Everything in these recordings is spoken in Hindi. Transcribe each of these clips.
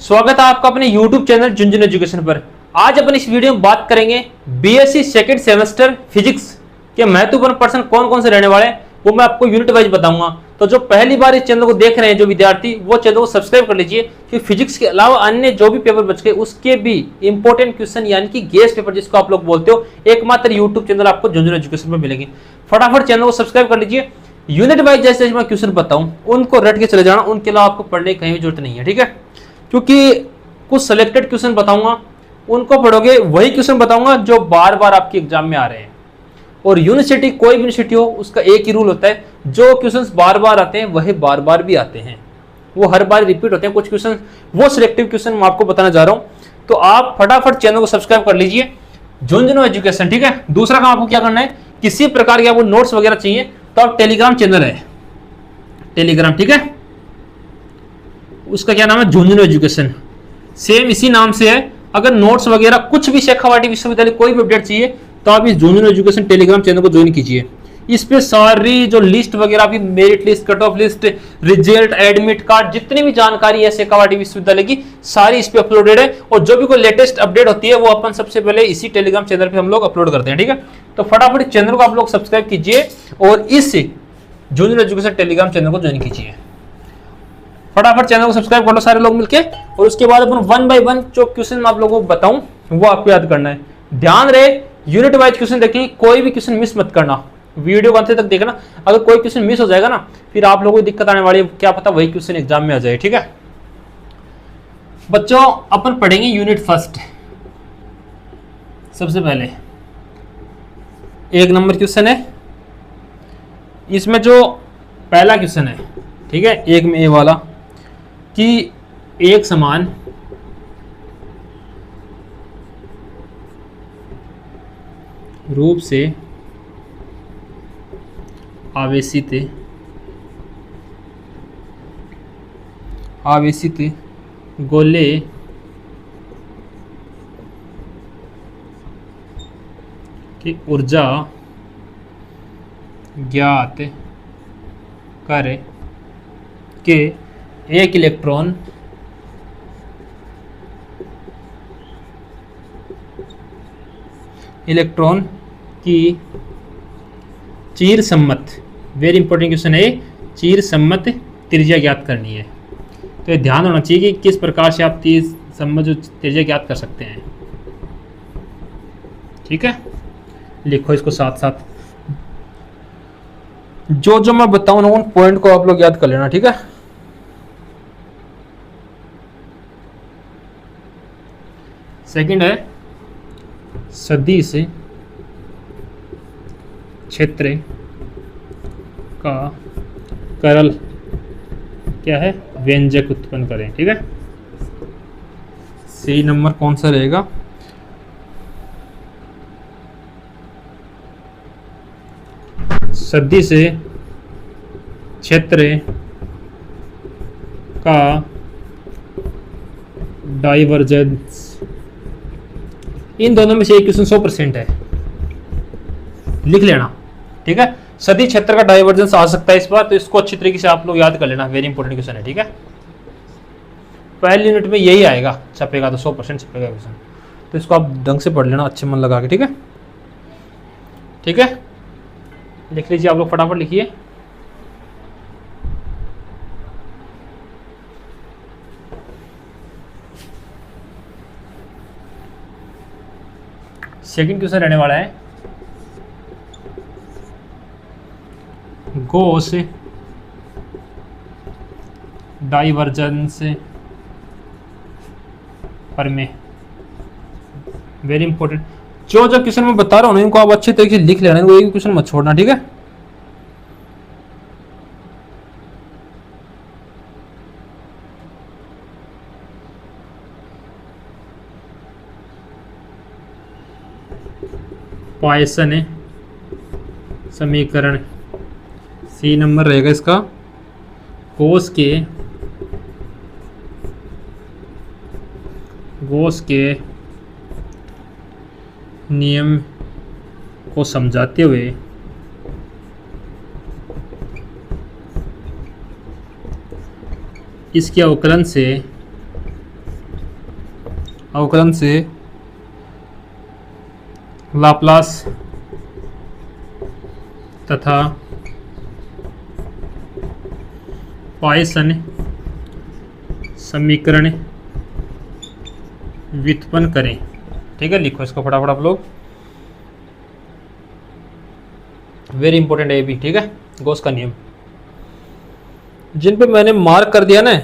स्वागत है आपका अपने YouTube चैनल झुनझुन एजुकेशन पर। आज अपन इस वीडियो में बात करेंगे बीएससी सेकंड सेमेस्टर फिजिक्स के महत्वपूर्ण पर्सन कौन कौन से रहने वाले हैं, वो मैं आपको यूनिट वाइज बताऊंगा। तो जो पहली बार इस चैनल को देख रहे हैं जो विद्यार्थी, वो चैनल को सब्सक्राइब कर लीजिए कि फिजिक्स के अलावा अन्य जो भी पेपर बच गए उसके भी इंपॉर्टेंट क्वेश्चन यानी कि गेस्ट पेपर जिसको आप लोग बोलते हो, एकमात्र यूट्यूब चैनल आपको झुनझुन एजुकेशन पर मिलेगी। फटाफट चैनल को सब्सक्राइब कर लीजिए। यूनिट वाइज जैसे मैं क्वेश्चन बताऊं उनको रट के चले जाना, उनके अलावा आपको पढ़ने की कहीं भी जरूरत नहीं है, ठीक है। क्योंकि कुछ सिलेक्टेड क्वेश्चन बताऊंगा, उनको पढ़ोगे, वही क्वेश्चन बताऊंगा जो बार बार आपके एग्जाम में आ रहे हैं। और यूनिवर्सिटी कोई भी यूनिवर्सिटी हो उसका एक ही रूल होता है, जो क्वेश्चंस बार बार आते हैं वही बार बार भी आते हैं, वो हर बार रिपीट होते हैं। कुछ क्वेश्चन वो सिलेक्टिव क्वेश्चन मैं आपको बताना जा रहा हूं, तो आप फटाफट चैनल को सब्सक्राइब कर लीजिए झुनझुन एजुकेशन, ठीक है। दूसरा काम आपको क्या करना है, किसी प्रकार के आपको नोट्स वगैरह चाहिए तो आप टेलीग्राम चैनल है टेलीग्राम, ठीक है, उसका क्या नाम है, झुनझुन एजुकेशन, सेम इसी नाम से है। अगर नोट्स वगैरह कुछ भी शेखावाटी विश्वविद्यालय कोई भी अपडेट चाहिए तो आप इस झुनझुन एजुकेशन टेलीग्राम चैनल को ज्वाइन कीजिए। इस पे सारी जो लिस्ट वगैरह आपकी merit list, cut off list, result, admit card, जितनी भी जानकारी है शेखावाटी विश्वविद्यालय की सारी इस पे अपलोडेड है। और जो भी कोई लेटेस्ट अपडेट होती है वो अपन सबसे पहले इसी टेलीग्राम चैनल पे हम लोग अपलोड करते हैं, ठीक है। तो फटाफट चैनल को आप लोग सब्सक्राइब कीजिए और इस झुनझुन एजुकेशन टेलीग्राम चैनल को ज्वाइन कीजिए। फटाफट चैनल को सब्सक्राइब कर लो सारे लोग मिलके, और उसके बाद अपन 1 बाय 1 जो क्वेश्चन मैं आप लोगों को बताऊं वो आपको याद करना है। ध्यान रहे, यूनिट वाइज क्वेश्चन देखिए, कोई भी क्वेश्चन मिस मत करना, वीडियो को अंत तक देखना। अगर कोई क्वेश्चन मिस हो जाएगा ना, फिर आप लोगों को दिक्कत आने वाली है, क्या पता वही क्वेश्चन एग्जाम में आ जाए, ठीक है। बच्चों अपन पढ़ेंगे यूनिट फर्स्ट। सबसे पहले 1 नंबर क्वेश्चन है, इसमें जो पहला क्वेश्चन है, ठीक है, 1 में ए वाला, कि एक समान रूप से आवेशित गोले की ऊर्जा ज्ञात कर के एक इलेक्ट्रॉन की चीर सम्मत, वेरी इंपॉर्टेंट क्वेश्चन है, चीर सम्मत त्रिज्या ज्ञात करनी है। तो ये ध्यान होना चाहिए कि किस प्रकार से आप चीर सम्मत जो त्रिज्या ज्ञात कर सकते हैं, ठीक है। लिखो इसको साथ साथ, जो मैं बताऊं ना उन पॉइंट को आप लोग याद कर लेना, ठीक है। सेकंड है सदिश क्षेत्र का करल क्या है, व्यंजक उत्पन्न करें, ठीक है। सही नंबर कौन सा रहेगा, सदिश क्षेत्र का डाइवर्जेंस, इन दोनों में से एक क्वेश्चन 100% है, लिख लेना, ठीक है। सदिश क्षेत्र का डाइवर्जेंस आ सकता है इस बार, तो इसको अच्छी तरीके से आप लोग याद कर लेना, वेरी इंपॉर्टेंट क्वेश्चन है, ठीक है। पहली यूनिट में यही आएगा, छपेगा तो 100% छपेगा क्वेश्चन, तो इसको आप ढंग से पढ़ लेना अच्छे मन लगा के, ठीक है, ठीक है। लिख लीजिए आप लोग, फटाफट लिखिए। सेकंड क्वेश्चन रहने वाला है, गॉस डाइवर्जेंस प्रमेय, वेरी इंपॉर्टेंट। जो क्वेश्चन मैं बता रहा हूँ इनको आप अच्छे तरीके से लिख लेना, वो एक क्वेश्चन मत छोड़ना, ठीक है। पॉइसन समीकरण, सी नंबर रहेगा इसका, गॉस के नियम को समझाते हुए इसके अवकलन से अवकलन से लाप्लास तथा पॉइसन समीकरण व्युत्पन्न करें। ठीक है, लिखो इसको फटाफट आप लोग, वेरी इंपॉर्टेंट है भी। ठीक है, गॉस का नियम। जिन पे मैंने मार्क कर दिया ना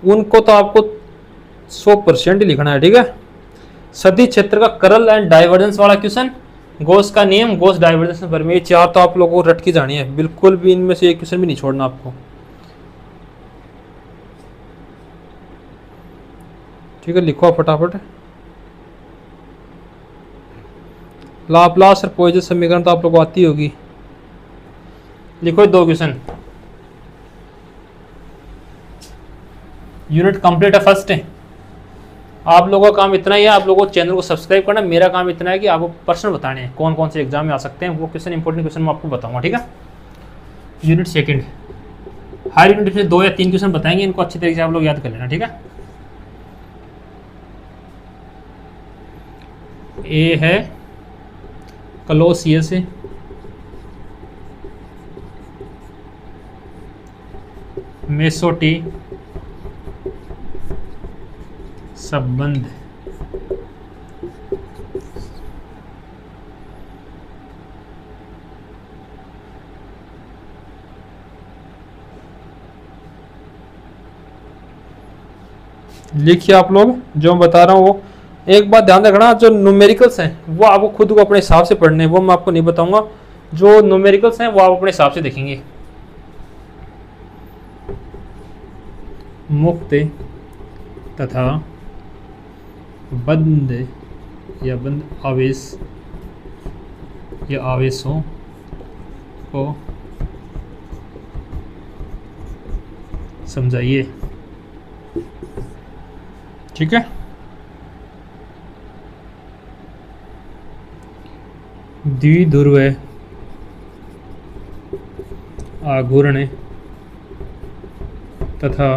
उनको तो आपको 100% ही लिखना है। ठीक है, सदिश क्षेत्र का कर्ल एंड डाइवर्जेंस वाला क्वेश्चन, गॉस का नियम, गॉस डाइवर्जेंस पर में, ये चार तो आप लोगों को रट की जानी है, बिल्कुल भी इनमें से एक क्वेश्चन भी नहीं छोड़ना आपको। ठीक है, लिखो फटाफट। लाप्लास और पॉइसन समीकरण तो आप लोगों को आती होगी। लिखो 2 क्वेश्चन, यूनिट कंप्लीट है फर्स्ट है। आप लोगों का काम इतना ही है, आप लोगों को चैनल को सब्सक्राइब करना। मेरा काम इतना है कि आपको प्रश्न बताने हैं कौन कौन से एग्जाम में आ सकते हैं, वो क्वेश्चन इंपॉर्टेंट क्वेश्चन मैं आपको बताऊंगा। ठीक है, यूनिट सेकंड, हर यूनिट में 2 या 3 क्वेश्चन बताएंगे, इनको अच्छी तरीके से आप लोग याद कर लेना। ठीक है, ए है कलोसियस मेसोटी संबंध। लिखिए आप लोग, जो मैं बता रहा हूँ वो एक बात ध्यान रखना, जो न्यूमेरिकल्स हैं वो आपको खुद को अपने हिसाब से पढ़ने हैं, वो मैं आपको नहीं बताऊंगा। जो न्यूमेरिकल्स हैं वो आप अपने हिसाब से देखेंगे। मुक्त तथा बंद या बंद आवेश या आवेशों को समझाइए। ठीक है, द्विध्रुव आघूर्ण तथा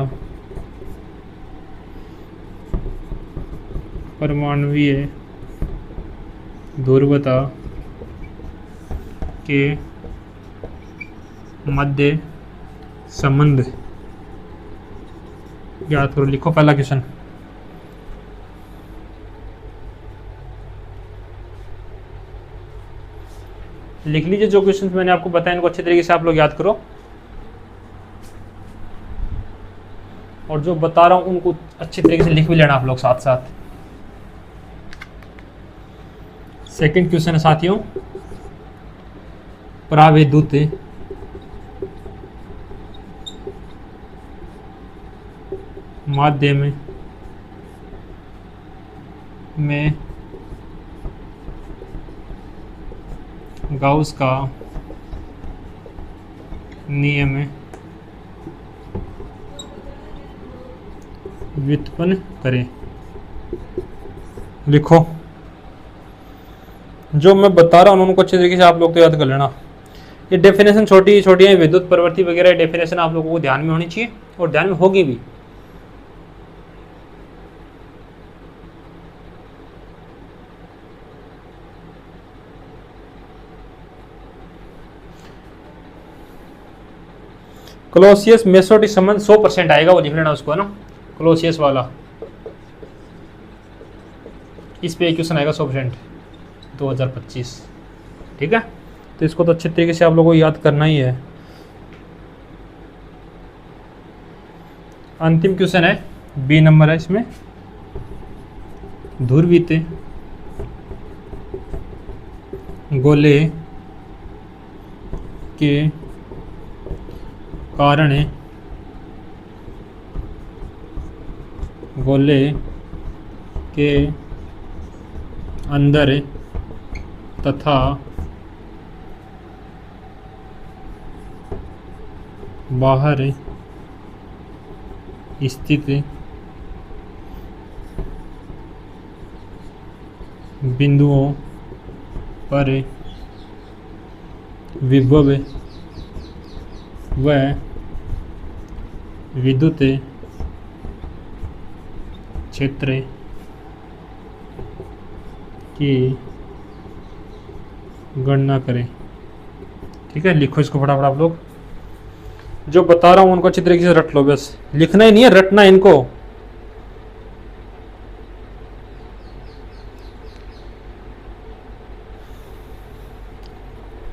परमाणुवीय ध्रुवता के मध्य संबंध ज्ञात करो। लिखो पहला क्वेश्चन। लिख लीजिए जो क्वेश्चन मैंने आपको बताया, इनको अच्छे तरीके से आप लोग याद करो, और जो बता रहा हूं उनको अच्छे तरीके से लिख भी लेना आप लोग साथ साथ। सेकंड क्वेश्चन है साथियों, प्रावैद्युत माध्यम में गाउस का नियम व्युत्पन्न करें। लिखो, जो मैं बता रहा हूँ उनको अच्छे तरीके से आप लोग तो याद कर लेना। ये डेफिनेशन छोटी छोटी है, विद्युत प्रवृत्ति वगैरह डेफिनेशन आप लोगों को ध्यान में होनी चाहिए और ध्यान में होगी भी। क्लोसियस मेसोटी संबंध 100% आएगा, वो लिख लेना उसको, है ना, क्लोसियस वाला। इस पे क्वेश्चन आएगा 100% 2025। ठीक है, तो इसको तो अच्छे तरीके से आप लोगों को याद करना ही है। अंतिम क्वेश्चन है, बी नंबर है इसमें, ध्रुवित गोले के कारण गोले के अंदर तथा बाहर स्थित बिंदुओं पर विभव व विद्युत क्षेत्र की गणना करें। ठीक है, लिखो इसको फटाफट आप लोग। जो बता रहा हूं उनको अच्छी तरीके से रट लो, बस लिखना ही नहीं है, रटना है इनको।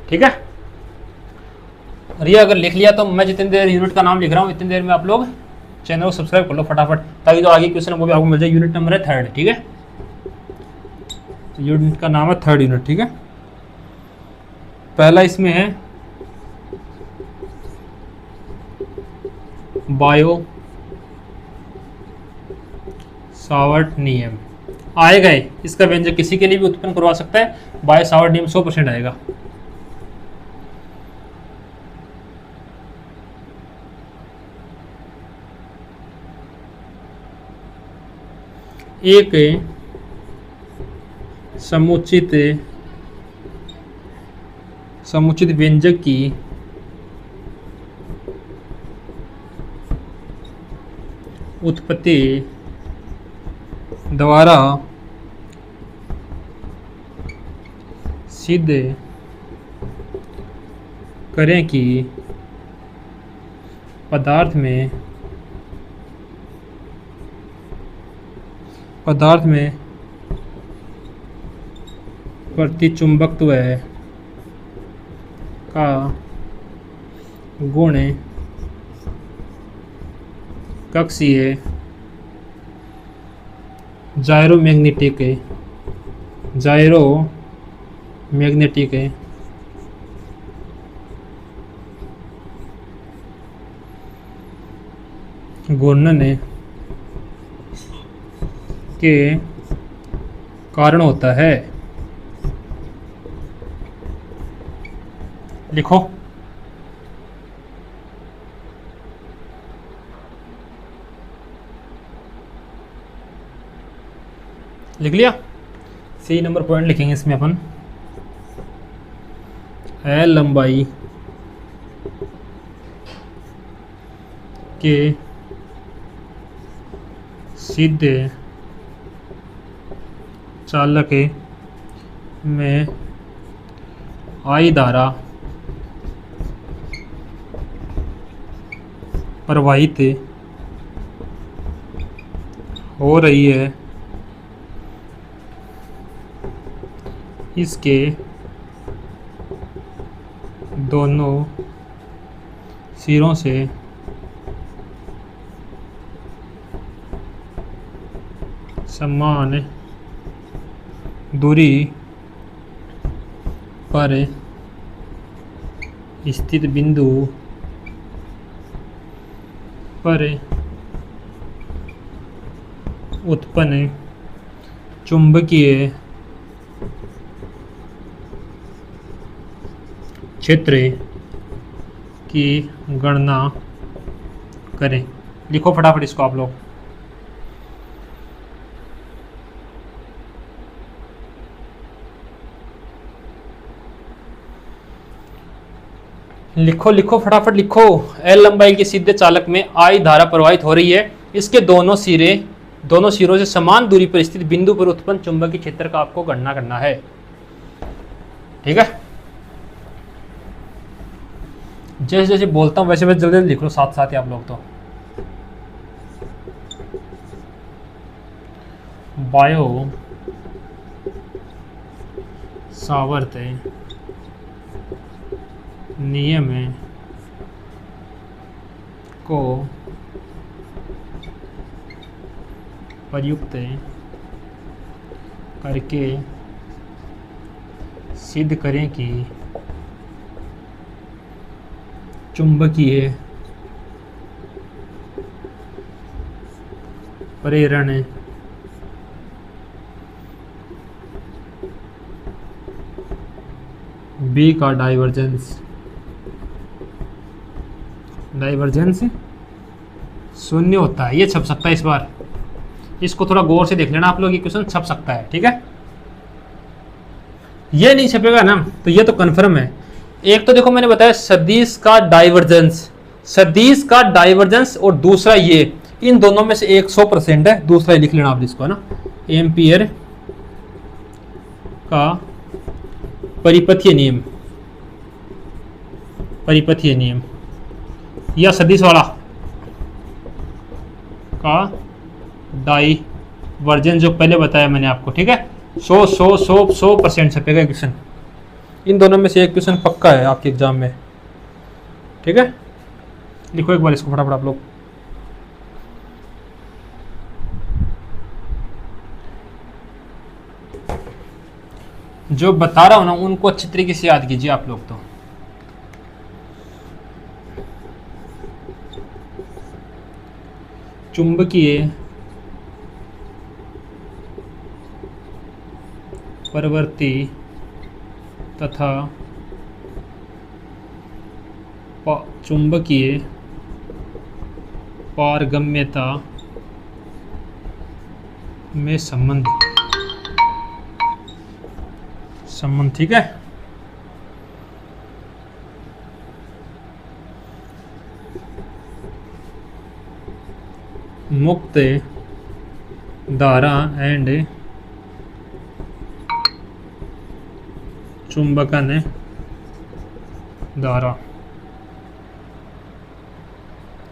ठीक है, और ये अगर लिख लिया तो मैं जितनी देर यूनिट का नाम लिख रहा हूँ इतनी देर में आप लोग चैनल को सब्सक्राइब कर लो फटाफट, ताकि जो आगे क्वेश्चन है वो भी आपको मिल जाए। यूनिट नंबर है 3rd। ठीक है, यूनिट का नाम है 3rd यूनिट। ठीक है, पहला इसमें है बायो सावर्ट नियम। आएगा ही, इसका व्यंजक किसी के लिए भी उत्पन्न करवा सकता है। बायो सावर्ट नियम 100% आएगा। एक समुचित व्यंजक की उत्पत्ति द्वारा सिद्ध करें कि पदार्थ में प्रतिचुंबकत्व का गुण कक्षीय जायरोमैग्नेटिक घूर्णन के कारण होता है। लिखो, लिख लिया। सी नंबर पॉइंट लिखेंगे इसमें अपन, एल लंबाई के सीधे चालक में आई धारा प्रवाहित हो रही है। इसके दोनों सिरों से समान दूरी पर स्थित बिंदु पर उत्पन्न चुंबकीय क्षेत्र की गणना करें। लिखो फटाफट इसको आप लोग। लिखो लिखो फटाफट लिखो। एल लंबाई के सीधे चालक में आई धारा प्रवाहित हो रही है। इसके दोनों सिरों से समान दूरी पर स्थित बिंदु पर उत्पन्न चुंबकीय क्षेत्र का आपको गणना करना है। ठीक है, जैसे जैसे बोलता हूं वैसे वैसे जल्दी जल्दी लिख लो साथ साथ ही आप लोग। तो बायो सावर्त नियम को प्रयुक्त करके सिद्ध करें कि चुंबकीय प्रेरण बी का डाइवर्जेंस शून्य होता है। ये छप सकता है इस बार, इसको थोड़ा गौर से देख लेना आप लोग, ये क्वेश्चन छप सकता है। ठीक है, ये नहीं छपेगा ना तो ये तो कंफर्म है। एक तो देखो मैंने बताया सदिश का डाइवर्जेंस और दूसरा ये, इन दोनों में से एक 100% है। दूसरा लिख लेना आप इसको, है ना, एम्पियर का परिपथीय नियम या सदिश वाला का डाइवर्जेंस जो पहले बताया मैंने आपको, ठीक है। 100% छपेगा क्वेश्चन, इन दोनों में से एक क्वेश्चन पक्का है आपके एग्जाम में, ठीक है। लिखो एक बार इसको फटाफट आप लोग। जो बता रहा हूं ना उनको अच्छी तरीके से याद कीजिए आप लोग। तो चुंबकीय प्रवृत्ति तथा चुंबकीय पारगम्यता में संबंध, ठीक है। मुक्त धारा एंड चुंबकन धारा,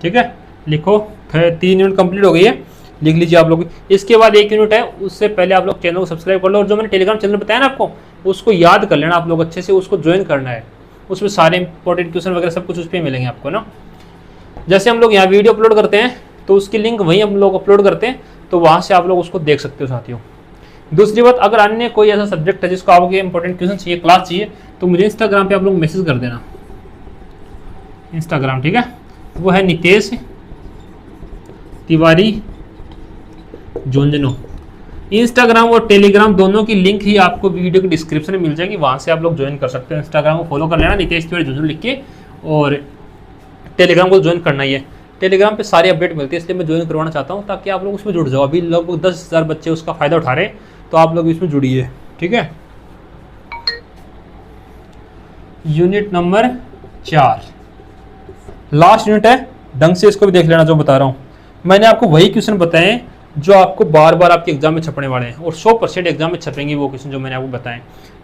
ठीक है। लिखो, 3 यूनिट कंप्लीट हो गई है, लिख लीजिए आप लोग। इसके बाद एक यूनिट है, उससे पहले आप लोग चैनल को सब्सक्राइब कर लो, और जो मैंने टेलीग्राम चैनल बताया ना आपको, उसको याद कर लेना आप लोग अच्छे से, उसको ज्वाइन करना है। उसमें सारे इंपॉर्टेंट क्वेश्चन वगैरह सब कुछ उस पर मिलेंगे आपको ना। जैसे हम लोग यहाँ वीडियो अपलोड करते हैं तो उसकी लिंक वहीं हम लोग अपलोड करते हैं, तो वहाँ से आप लोग उसको देख सकते हो साथियों। दूसरी बात, अगर अन्य कोई ऐसा सब्जेक्ट है जिसको आपके इंपॉर्टेंट क्वेश्चन चाहिए, क्लास चाहिए, तो मुझे इंस्टाग्राम पे आप लोग मैसेज कर देना, इंस्टाग्राम, ठीक है। वो है नितेश तिवारी झुंझुनू। इंस्टाग्राम और टेलीग्राम दोनों की लिंक ही आपको वीडियो के डिस्क्रिप्शन में मिल जाएगी, वहाँ से आप लोग ज्वाइन कर सकते हो। इंस्टाग्राम को फॉलो कर लेना नितेश तिवारी झुंझुनू लिख के, और टेलीग्राम को ज्वाइन करना ही है। टेलीग्राम पे सारी अपडेट मिलती है, इसलिए मैं ज्वाइन करवाना चाहता हूँ ताकि आप लोग उसमें जुड़ जाओ। अभी लगभग 10,000 बच्चे उसका फ़ायदा उठा रहे हैं, तो आप लोग इसमें जुड़िए, ठीक है। यूनिट नंबर 4 लास्ट यूनिट है, ढंग से इसको भी देख लेना जो बता रहा हूँ। मैंने आपको वही क्वेश्चन बताए जो आपको बार बार आपके एग्जाम में छपने वाले हैं, और 100% एग्जाम में छपेंगे वो क्वेश्चन जो मैंने आपको बताए।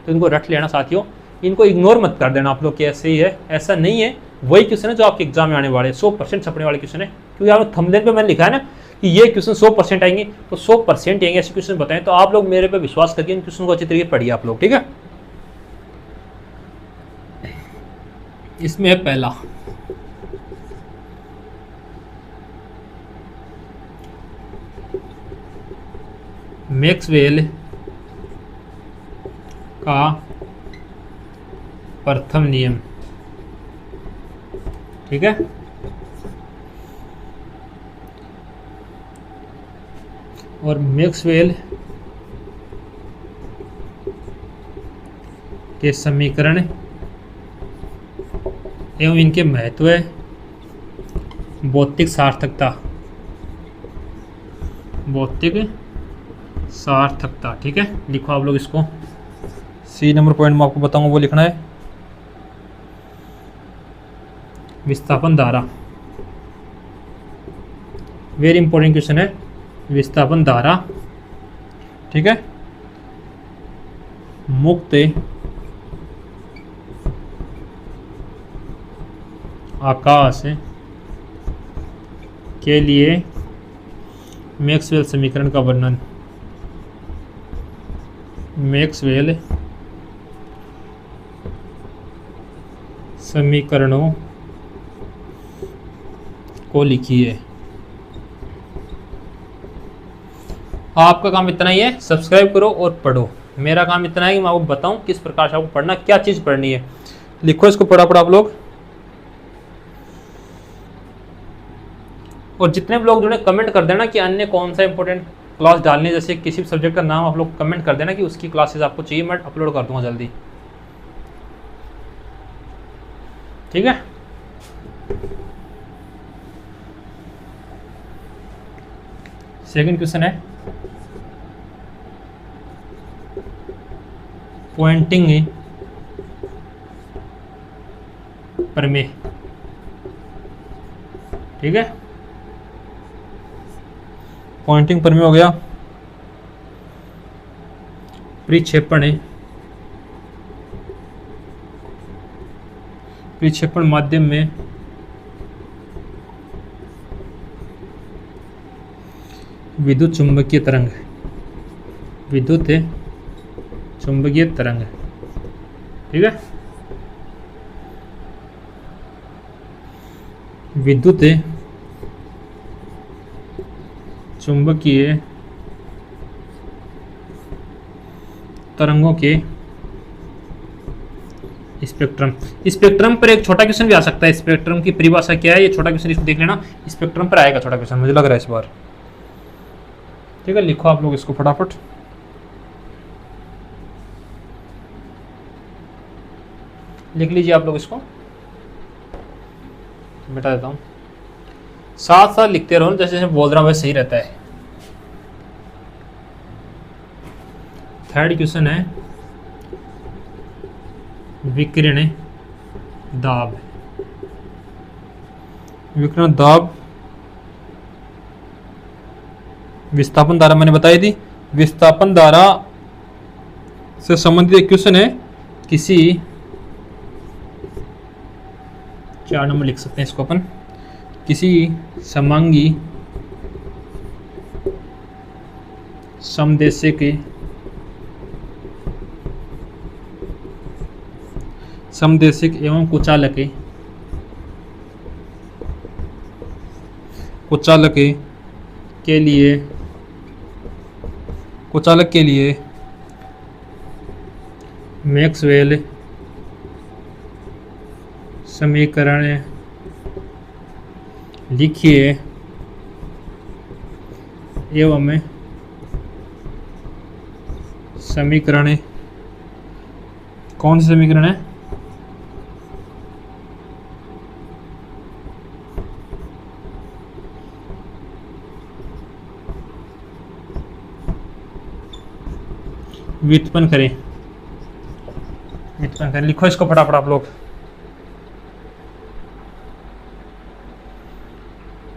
तो इनको रट लेना साथियों, इनको इग्नोर मत कर देना आप लोग कि ऐसे ही है, ऐसा नहीं है। वही क्वेश्चन है जो आपके एग्जाम में आने वाले हैं, 100% छपने वाले क्वेश्चन है। क्योंकि आप थंबनेल पे मैंने लिखा है ना कि ये क्वेश्चन 100% आएंगे, तो 100% आएंगे ऐसे क्वेश्चन बताएं। तो आप लोग मेरे पे विश्वास करके इन क्वेश्चन को अच्छी तरीके पढ़िए आप लोग, ठीक है। इसमें है पहला, मैक्सवेल का प्रथम नियम, ठीक है। और मैक्सवेल के समीकरण एवं इनके महत्व, भौतिक सार्थकता, ठीक है। लिखो आप लोग इसको, सी नंबर पॉइंट में आपको बताऊंगा वो लिखना है। विस्थापन धारा, वेरी इंपॉर्टेंट क्वेश्चन है, विस्थापन धारा, ठीक है। मुक्त आकाश के लिए मैक्सवेल समीकरण का वर्णन, मैक्सवेल समीकरणों को लिखिए। आपका काम इतना ही है, सब्सक्राइब करो और पढ़ो। मेरा काम इतना है कि मैं आपको बताऊं किस प्रकार से आपको पढ़ना, क्या चीज़ पढ़नी है। लिखो इसको फटाफट आप लोग। और जितने भी लोग जुड़े कमेंट कर देना कि अन्य कौन सा इंपॉर्टेंट क्लास डालनी है, जैसे किसी भी सब्जेक्ट का नाम आप लोग कमेंट कर देना कि उसकी क्लासेस आपको चाहिए, मैं अपलोड कर दूंगा जल्दी, ठीक है। सेकंड क्वेश्चन है पॉइंटिंग प्रमेय, ठीक है। पॉइंटिंग प्रमेय हो गया, परिक्षेपण विक्षेपण माध्यम में विद्युत चुंबकीय तरंग, विद्युत चुंबकीय तरंग, ठीक है। विद्युत चुंबकीय तरंगों के स्पेक्ट्रम। स्पेक्ट्रम पर एक छोटा क्वेश्चन भी आ सकता है, स्पेक्ट्रम की परिभाषा क्या है, ये छोटा क्वेश्चन इसको देख लेना, स्पेक्ट्रम पर आएगा छोटा क्वेश्चन, मुझे लग रहा है इस बार, ठीक है। लिखो आप लोग इसको फटाफट, लिख लीजिए आप लोग इसको, मिटा देता हूँ, साथ साथ लिखते रहो, जैसे जैसे बोल रहा हूँ वैसे सही रहता है। थर्ड क्वेश्चन है विकिरण दाब। विकिरण दाब विस्थापन धारा मैंने बताई थी, विस्थापन धारा से संबंधित एक क्वेश्चन है, किसी 4 नंबर लिख सकते हैं इसको अपन, किसी समांगी समदेशिक एवं कुचालक के लिए मैक्सवेल समीकरण लिखिए एवं समीकरण, कौन से समीकरण है, व्युत्पन्न करें। लिखो इसको फटाफट आप लोग,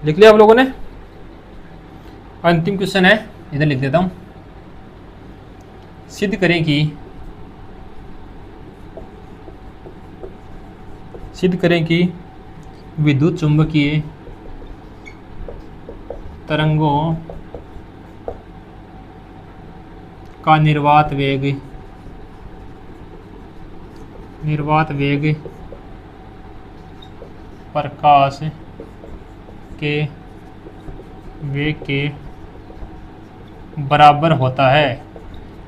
लिख लिया आप लोगों ने। अंतिम क्वेश्चन है, इधर लिख देता हूं, सिद्ध करें कि विद्युत चुंबकीय तरंगों का निर्वात वेग प्रकाश के वेग के बराबर होता है।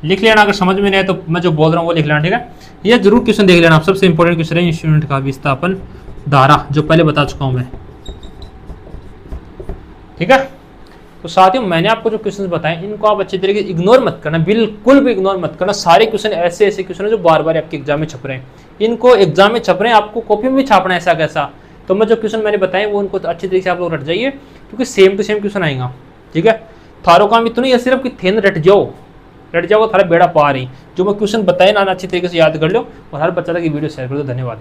लिख लेना, अगर समझ में नहीं आए तो मैं जो बोल रहा हूँ वो लिख लेना, ठीक है। ये जरूर क्वेश्चन देख लेना, सबसे इंपॉर्टेंट क्वेश्चन है इस यूनिट का, विस्थापन धारा, जो पहले बता चुका हूँ मैं, ठीक है। तो साथियों, मैंने आपको जो क्वेश्चन बताए इनको आप अच्छी तरीके से इग्नोर मत करना, बिल्कुल भी इग्नोर मत करना। सारे क्वेश्चन ऐसे क्वेश्चन है जो बार बार आपके एग्जाम में छप रहे हैं, इनको एग्जाम में छप रहे हैं, आपको कॉपी में भी छापना है ऐसा कैसा। तो मैं जो क्वेश्चन मैंने बताए वो उनको तो अच्छी तरीके से आप लोग रट जाइए, क्योंकि सेम टू सेम क्वेश्चन आएगा, ठीक है। थारो काम इतना ही सिर्फ कि थेन रट जाओ थारा बेड़ा पार ही। जो मैं क्वेश्चन बताए ना अच्छी तरीके से याद कर लो, और हर बच्चा तक ये वीडियो शेयर कर दो। धन्यवाद।